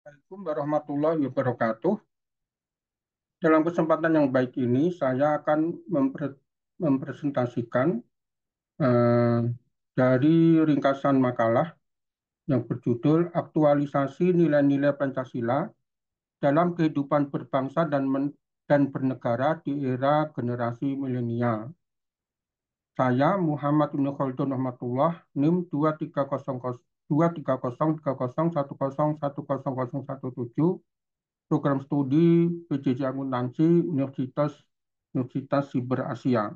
Assalamualaikum warahmatullahi wabarakatuh. Dalam kesempatan yang baik ini, saya akan mempresentasikan eh, dari ringkasan makalah yang berjudul Aktualisasi Nilai-nilai Pancasila dalam Kehidupan Berbangsa dan Bernegara di Era Generasi Milenial. Saya Muhammad Ibnu Khaldun Rahmatullah, NIM 230023010101017, program studi PJJ Akuntansi Universitas Siber Asia.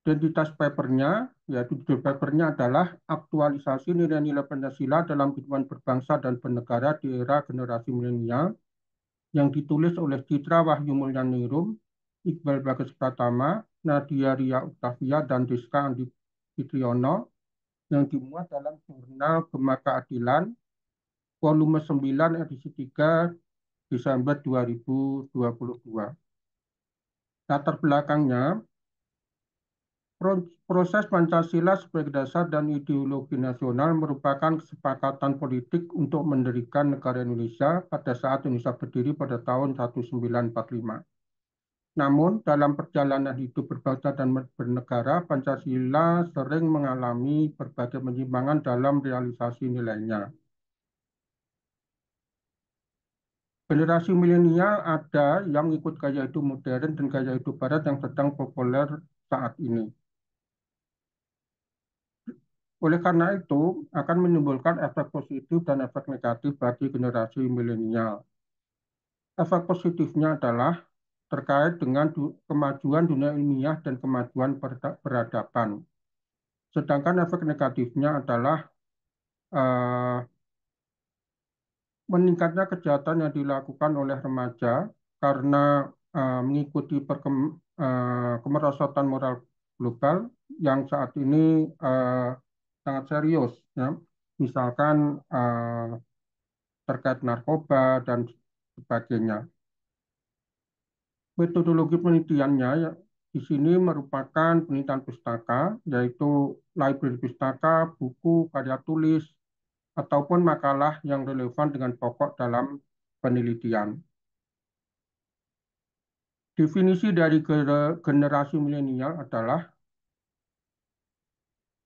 Identitas papernya, yaitu judul papernya adalah aktualisasi nilai-nilai Pancasila dalam kehidupan berbangsa dan bernegara di era generasi milenial yang ditulis oleh Citra Wahyu Mulyaningrum, Iqbal Bagas Pratama, Nadia Ria Octavia, dan Diska Andi Fitriono yang dimuat dalam jurnal Gema Keadilan volume 9 edisi 3 Desember 2022. Latar belakangnya, proses Pancasila sebagai dasar dan ideologi nasional merupakan kesepakatan politik untuk mendirikan negara Indonesia pada saat Indonesia berdiri pada tahun 1945. Namun, dalam perjalanan hidup berbangsa dan bernegara, Pancasila sering mengalami berbagai penyimpangan dalam realisasi nilainya. Generasi milenial ada yang ikut gaya hidup modern dan gaya hidup barat yang sedang populer saat ini. Oleh karena itu, akan menimbulkan efek positif dan efek negatif bagi generasi milenial. Efek positifnya adalah terkait dengan kemajuan dunia ilmiah dan kemajuan peradaban. Sedangkan efek negatifnya adalah eh, meningkatnya kejahatan yang dilakukan oleh remaja karena mengikuti kemerosotan moral global yang saat ini eh, sangat serius, ya. Misalkan terkait narkoba dan sebagainya. Metodologi penelitiannya ya, di sini merupakan penelitian pustaka, yaitu library pustaka, buku, karya tulis, ataupun makalah yang relevan dengan pokok dalam penelitian. Definisi dari generasi milenial adalah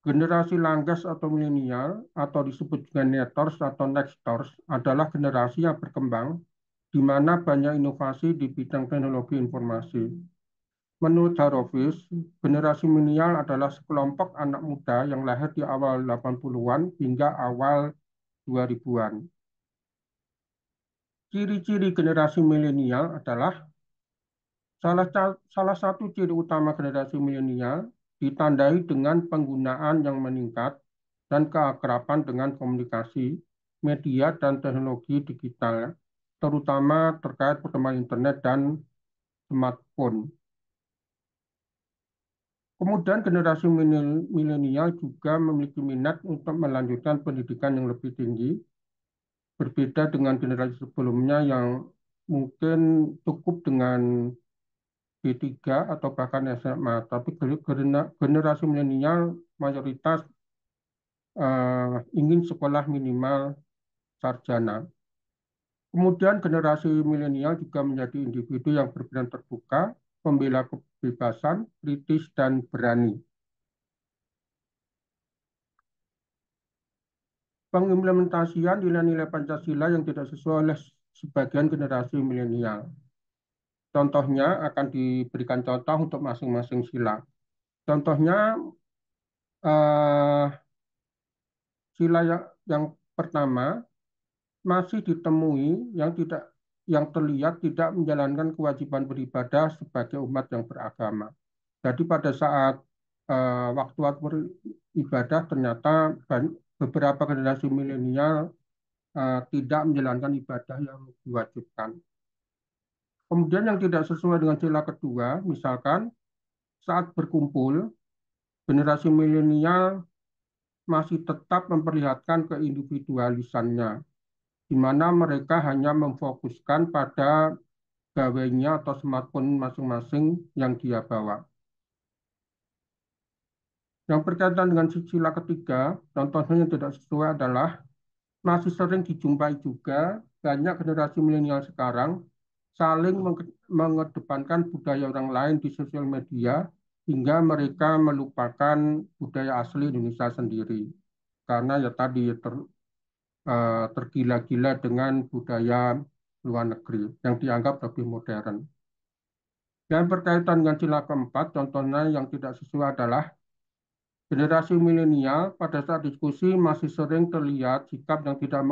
generasi langgas atau milenial atau disebut juga netors atau nextors adalah generasi yang berkembang di mana banyak inovasi di bidang teknologi informasi. Menurut Haroviz, generasi milenial adalah sekelompok anak muda yang lahir di awal 80-an hingga awal 2000-an. Ciri-ciri generasi milenial adalah salah satu ciri utama generasi milenial ditandai dengan penggunaan yang meningkat dan keakraban dengan komunikasi, media, dan teknologi digital, terutama terkait perkembangan internet dan smartphone. Kemudian generasi milenial juga memiliki minat untuk melanjutkan pendidikan yang lebih tinggi, berbeda dengan generasi sebelumnya yang mungkin cukup dengan D3 atau bahkan SMA. Tapi generasi milenial mayoritas ingin sekolah minimal sarjana. Kemudian generasi milenial juga menjadi individu yang berpikiran terbuka, pembela kebebasan, kritis, dan berani. Pengimplementasian nilai-nilai Pancasila yang tidak sesuai oleh sebagian generasi milenial. Contohnya akan diberikan contoh untuk masing-masing sila. Contohnya eh, sila yang pertama masih ditemui yang terlihat tidak menjalankan kewajiban beribadah sebagai umat yang beragama. Jadi pada saat waktu-waktu beribadah ternyata beberapa generasi milenial tidak menjalankan ibadah yang diwajibkan. Kemudian yang tidak sesuai dengan sila kedua, misalkan saat berkumpul, generasi milenial masih tetap memperlihatkan keindividualisannya, di mana mereka hanya memfokuskan pada gawainya atau smartphone masing-masing yang dia bawa. Yang berkaitan dengan sila ketiga, contohnya yang tidak sesuai adalah masih sering dijumpai juga banyak generasi milenial sekarang saling mengedepankan budaya orang lain di sosial media hingga mereka melupakan budaya asli Indonesia sendiri. Karena ya tadi tergila-gila dengan budaya luar negeri yang dianggap lebih modern. Dan berkaitan dengan sila keempat, contohnya yang tidak sesuai adalah generasi milenial pada saat diskusi masih sering terlihat sikap yang tidak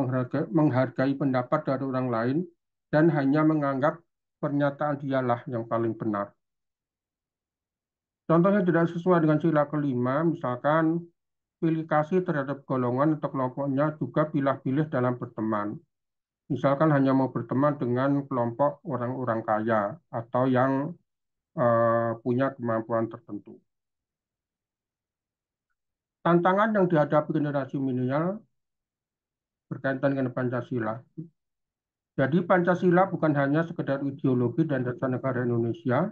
menghargai pendapat dari orang lain dan hanya menganggap pernyataan dialah yang paling benar. Contohnya tidak sesuai dengan sila kelima, misalkan pilih kasih terhadap golongan atau kelompoknya juga pilih-pilih dalam berteman. Misalkan hanya mau berteman dengan kelompok orang-orang kaya atau yang punya kemampuan tertentu. Tantangan yang dihadapi generasi milenial berkaitan dengan Pancasila. Jadi Pancasila bukan hanya sekedar ideologi dan dasar negara Indonesia,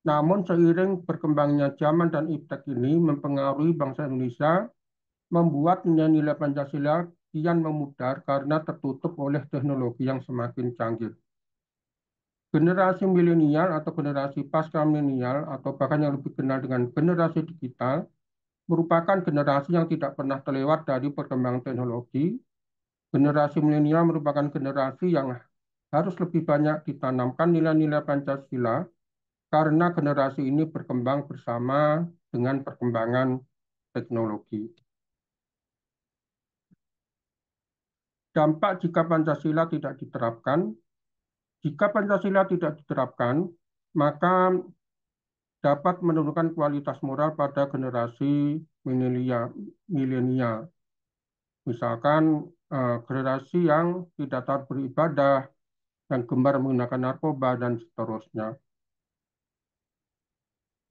namun seiring berkembangnya zaman dan iptek ini mempengaruhi bangsa Indonesia, membuat nilai-nilai Pancasila kian memudar karena tertutup oleh teknologi yang semakin canggih. Generasi milenial atau generasi pasca milenial atau bahkan yang lebih kenal dengan generasi digital merupakan generasi yang tidak pernah terlewat dari perkembangan teknologi. Generasi milenial merupakan generasi yang harus lebih banyak ditanamkan nilai-nilai Pancasila karena generasi ini berkembang bersama dengan perkembangan teknologi. Dampak jika Pancasila tidak diterapkan, maka dapat menurunkan kualitas moral pada generasi milenial. Misalkan generasi yang tidak taat beribadah, yang gemar menggunakan narkoba, dan seterusnya.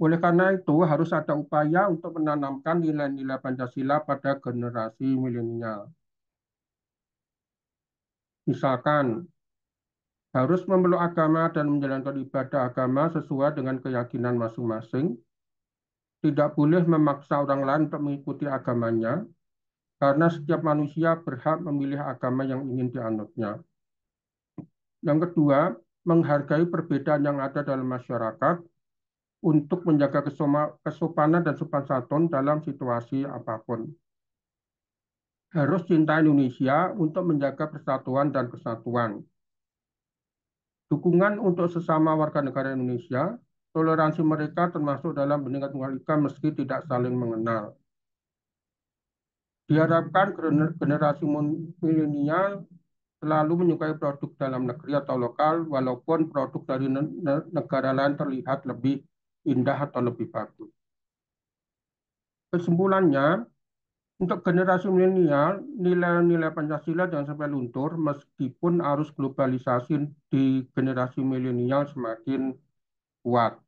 Oleh karena itu, harus ada upaya untuk menanamkan nilai-nilai Pancasila pada generasi milenial. Misalkan, harus memeluk agama dan menjalankan ibadah agama sesuai dengan keyakinan masing-masing, tidak boleh memaksa orang lain untuk mengikuti agamanya, karena setiap manusia berhak memilih agama yang ingin dianutnya. Yang kedua, menghargai perbedaan yang ada dalam masyarakat untuk menjaga kesopanan dan sopan santun dalam situasi apapun. Harus cinta Indonesia untuk menjaga persatuan dan kesatuan. Dukungan untuk sesama warga negara Indonesia, toleransi mereka termasuk dalam meningkatkan kualitas meski tidak saling mengenal. Diharapkan generasi milenial selalu menyukai produk dalam negeri atau lokal, walaupun produk dari negara lain terlihat lebih indah atau lebih bagus. Kesimpulannya, untuk generasi milenial, nilai-nilai Pancasila jangan sampai luntur meskipun arus globalisasi di generasi milenial semakin kuat.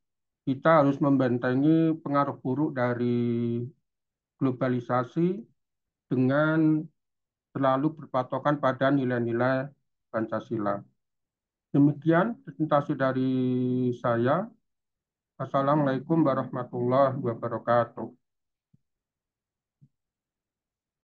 Kita harus membentengi pengaruh buruk dari globalisasi dengan selalu berpatokan pada nilai-nilai Pancasila. Demikian presentasi dari saya. Assalamualaikum warahmatullahi wabarakatuh.